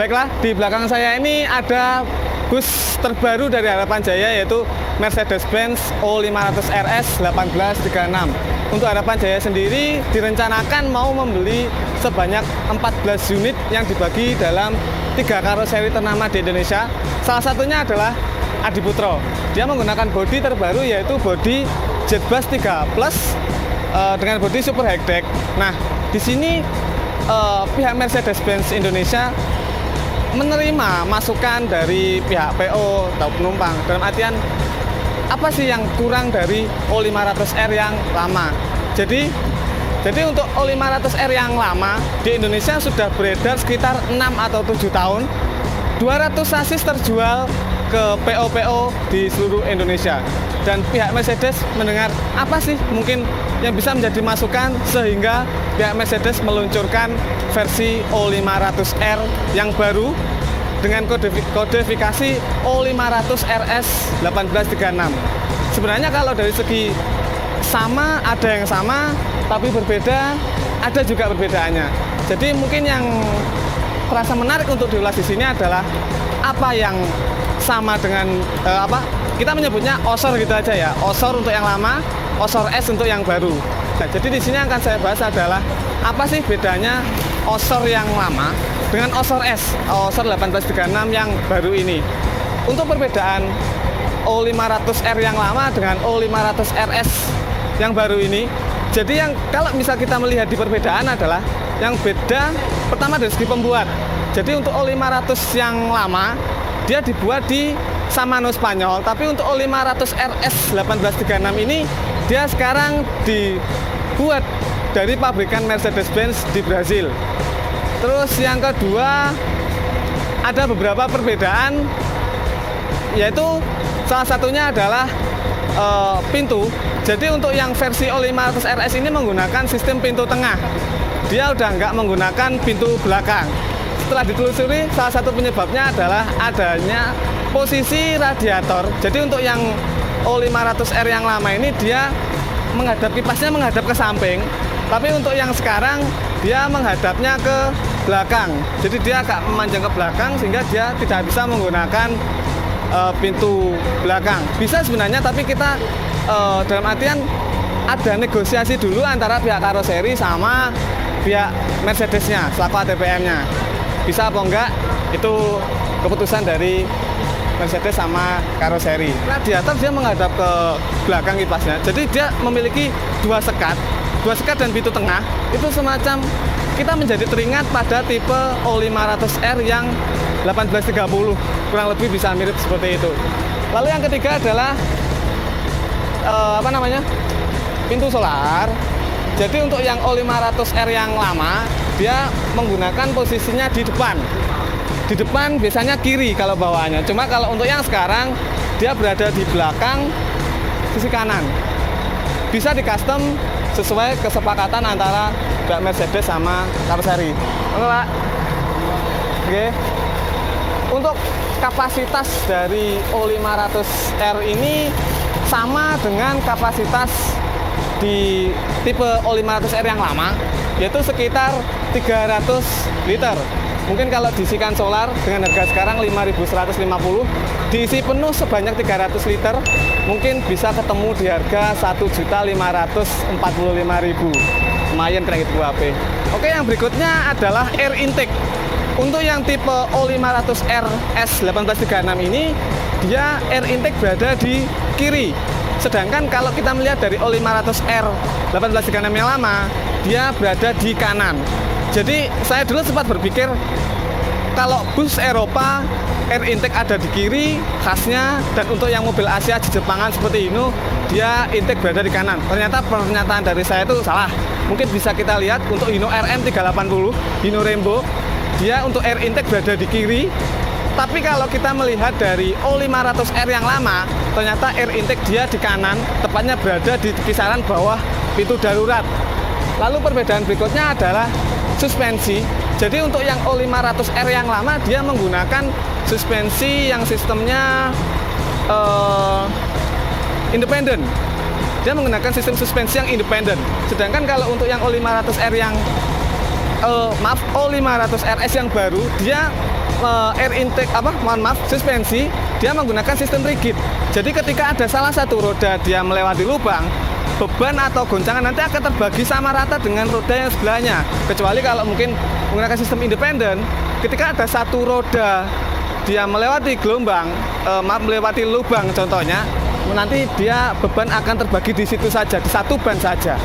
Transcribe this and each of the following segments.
Baiklah, di belakang saya ini ada bus terbaru dari Harapan Jaya, yaitu Mercedes-Benz O500 RS 1836. Untuk Harapan Jaya sendiri direncanakan mau membeli sebanyak 14 unit yang dibagi dalam 3 karoseri ternama di Indonesia. Salah satunya adalah Adiputro. Dia menggunakan bodi terbaru, yaitu bodi Jetbus 3 Plus dengan bodi super high deck. Nah, di sini pihak Mercedes-Benz Indonesia menerima masukan dari pihak PO atau penumpang, dalam artian apa sih yang kurang dari O500R yang lama. Jadi untuk O500R yang lama di Indonesia sudah beredar sekitar 6 atau 7 tahun. 200 sasis terjual ke PO-PO di seluruh Indonesia. Dan pihak Mercedes mendengar apa sih mungkin yang bisa menjadi masukan sehingga pihak Mercedes meluncurkan versi O500R yang baru dengan kodifikasi O500 RS 1836. Sebenarnya kalau dari segi sama, ada yang sama, tapi berbeda, ada juga perbedaannya. Jadi mungkin yang terasa menarik untuk diulas di sini adalah apa yang sama dengan kita menyebutnya Osor gitu aja ya. Osor untuk yang lama, Osor S untuk yang baru. Nah, jadi di sini akan saya bahas adalah apa sih bedanya Osor yang lama dengan Osor S, Osor 1836 yang baru ini. Untuk perbedaan O500R yang lama dengan O500 RS yang baru ini, jadi yang kalau misal kita melihat di perbedaan adalah yang beda pertama dari segi pembuat. Jadi untuk O500 yang lama dia dibuat di Shimano Spanyol, tapi untuk O500 RS 1836 ini dia sekarang dibuat dari pabrikan Mercedes-Benz di Brasil. Terus yang kedua, ada beberapa perbedaan, yaitu salah satunya adalah pintu. Jadi untuk yang versi O500 RS ini menggunakan sistem pintu tengah. Dia udah nggak menggunakan pintu belakang. Setelah ditelusuri, salah satu penyebabnya adalah adanya posisi radiator. Jadi untuk yang O500R yang lama ini dia kipasnya menghadap ke samping, tapi untuk yang sekarang dia menghadapnya ke belakang. Jadi dia agak memanjang ke belakang sehingga dia tidak bisa menggunakan pintu belakang. Bisa sebenarnya, tapi kita dalam artian ada negosiasi dulu antara pihak karoseri sama pihak Mercedes-nya selaku ATPM-nya. Bisa apa enggak, itu keputusan dari Mercedes sama karoseri. Radiator dia menghadap ke belakang kipasnya. Jadi dia memiliki dua sekat dan pintu tengah. Itu semacam kita menjadi teringat pada tipe O500R yang 1830. Kurang lebih bisa mirip seperti itu. Lalu yang ketiga adalah pintu solar. Jadi untuk yang O500R yang lama dia menggunakan posisinya di depan. Di depan biasanya kiri kalau bawaannya. Cuma kalau untuk yang sekarang dia berada di belakang sisi kanan. Bisa di custom sesuai kesepakatan antara pihak Mercedes sama karoseri. Oke, Pak. Oke. Untuk kapasitas dari O500R ini sama dengan kapasitas di tipe O500R yang lama, yaitu sekitar 300 liter. Mungkin kalau diisikan solar dengan harga sekarang 5.150, diisi penuh sebanyak 300 liter, mungkin bisa ketemu di harga 1.545.000. Lumayan kena gitu HP. Oke, yang berikutnya adalah air intake. Untuk yang tipe O500R S 1836 ini, dia air intake berada di kiri. Sedangkan kalau kita melihat dari O500R 1836 yang lama, dia berada di kanan. Jadi saya dulu sempat berpikir kalau bus Eropa air intake ada di kiri khasnya, dan untuk yang mobil Asia di Jepangan seperti ini dia intake berada di kanan. Ternyata pernyataan dari saya itu salah. Mungkin bisa kita lihat untuk Hino RM 380, Hino Rainbow, dia untuk air intake berada di kiri. Tapi kalau kita melihat dari O500R yang lama, ternyata air intake dia di kanan, tepatnya berada di kisaran bawah pintu darurat. Lalu perbedaan berikutnya adalah suspensi. Jadi untuk yang O500R yang lama dia menggunakan suspensi yang sistemnya independen. Dia menggunakan sistem suspensi yang independen. Sedangkan kalau untuk yang O500R yang O500RS yang baru, dia air intake suspensi dia menggunakan sistem rigid. Jadi ketika ada salah satu roda dia melewati lubang, beban atau goncangan nanti akan terbagi sama rata dengan roda yang sebelahnya. Kecuali kalau mungkin menggunakan sistem independen, ketika ada satu roda dia melewati melewati lubang contohnya, nanti dia beban akan terbagi di situ saja, di satu ban saja.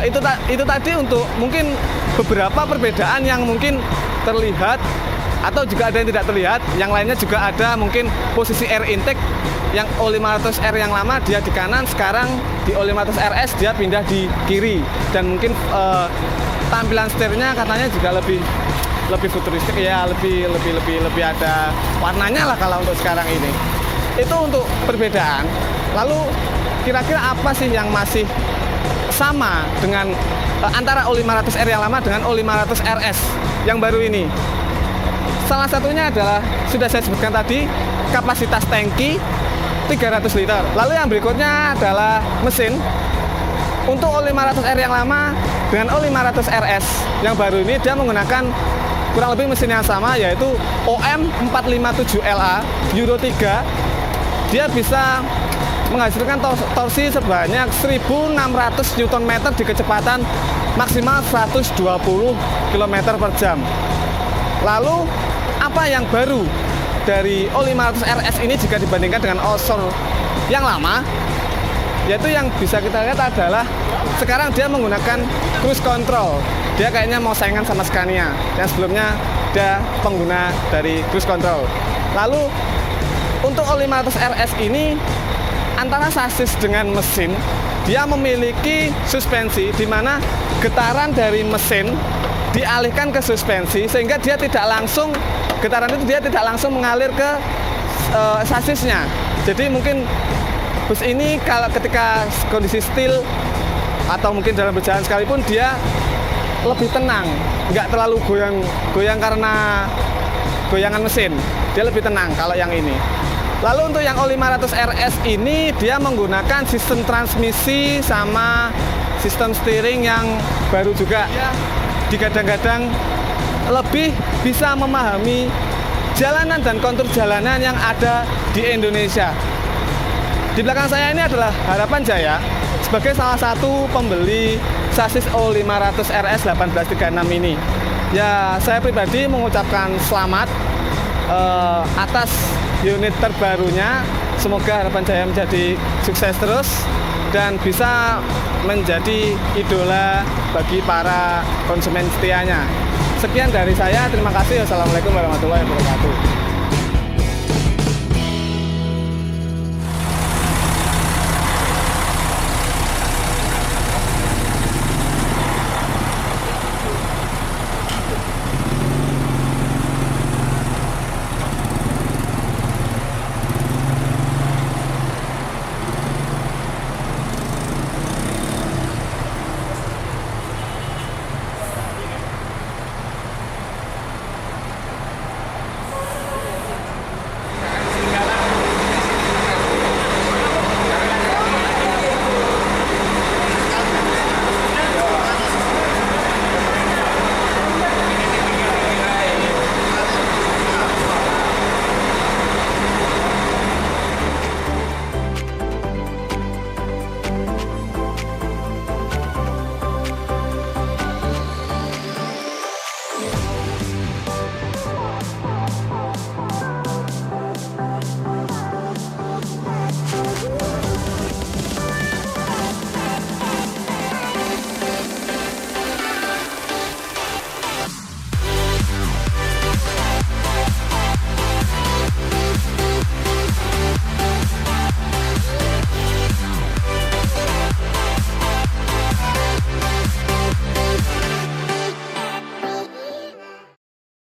Itu tadi untuk mungkin beberapa perbedaan yang mungkin terlihat atau juga ada yang tidak terlihat. Yang lainnya juga ada mungkin posisi air intake yang O500R yang lama dia di kanan, sekarang di O500RS dia pindah di kiri, dan mungkin tampilan setirnya katanya juga lebih futuristik ya, lebih ada warnanya lah kalau untuk sekarang ini. Itu untuk perbedaan. Lalu kira-kira apa sih yang masih sama dengan antara O500R yang lama dengan O500RS yang baru ini? Salah satunya adalah sudah saya sebutkan tadi, kapasitas tangki 300 liter. Lalu yang berikutnya adalah mesin. Untuk O500R yang lama dengan O500RS yang baru ini dia menggunakan kurang lebih mesin yang sama, yaitu OM457LA Euro 3. Dia bisa menghasilkan torsi sebanyak 1.600 Nm di kecepatan maksimal 120 km per jam. Lalu apa yang baru dari O500RS ini jika dibandingkan dengan Osor yang lama? Yaitu yang bisa kita lihat adalah sekarang dia menggunakan cruise control. Dia kayaknya mau saingan sama Scania yang sebelumnya dia pengguna dari cruise control. Lalu untuk O500RS ini antara sasis dengan mesin, dia memiliki suspensi di mana getaran dari mesin dialihkan ke suspensi sehingga dia tidak langsung, getaran itu dia tidak langsung mengalir ke sasisnya. Jadi mungkin bus ini kalau ketika kondisi still atau mungkin dalam berjalan sekalipun dia lebih tenang, nggak terlalu goyang karena goyangan mesin. Dia lebih tenang kalau yang ini. Lalu untuk yang O500RS ini dia menggunakan sistem transmisi sama sistem steering yang baru juga. Digadang-gadang lebih bisa memahami jalanan dan kontur jalanan yang ada di Indonesia. Di belakang saya ini adalah Harapan Jaya sebagai salah satu pembeli sasis O500RS 1836 ini. Ya, saya pribadi mengucapkan selamat atas unit terbarunya. Semoga Harapan Jaya menjadi sukses terus dan bisa menjadi idola bagi para konsumen setianya. Sekian dari saya, terima kasih. Wassalamualaikum warahmatullahi wabarakatuh.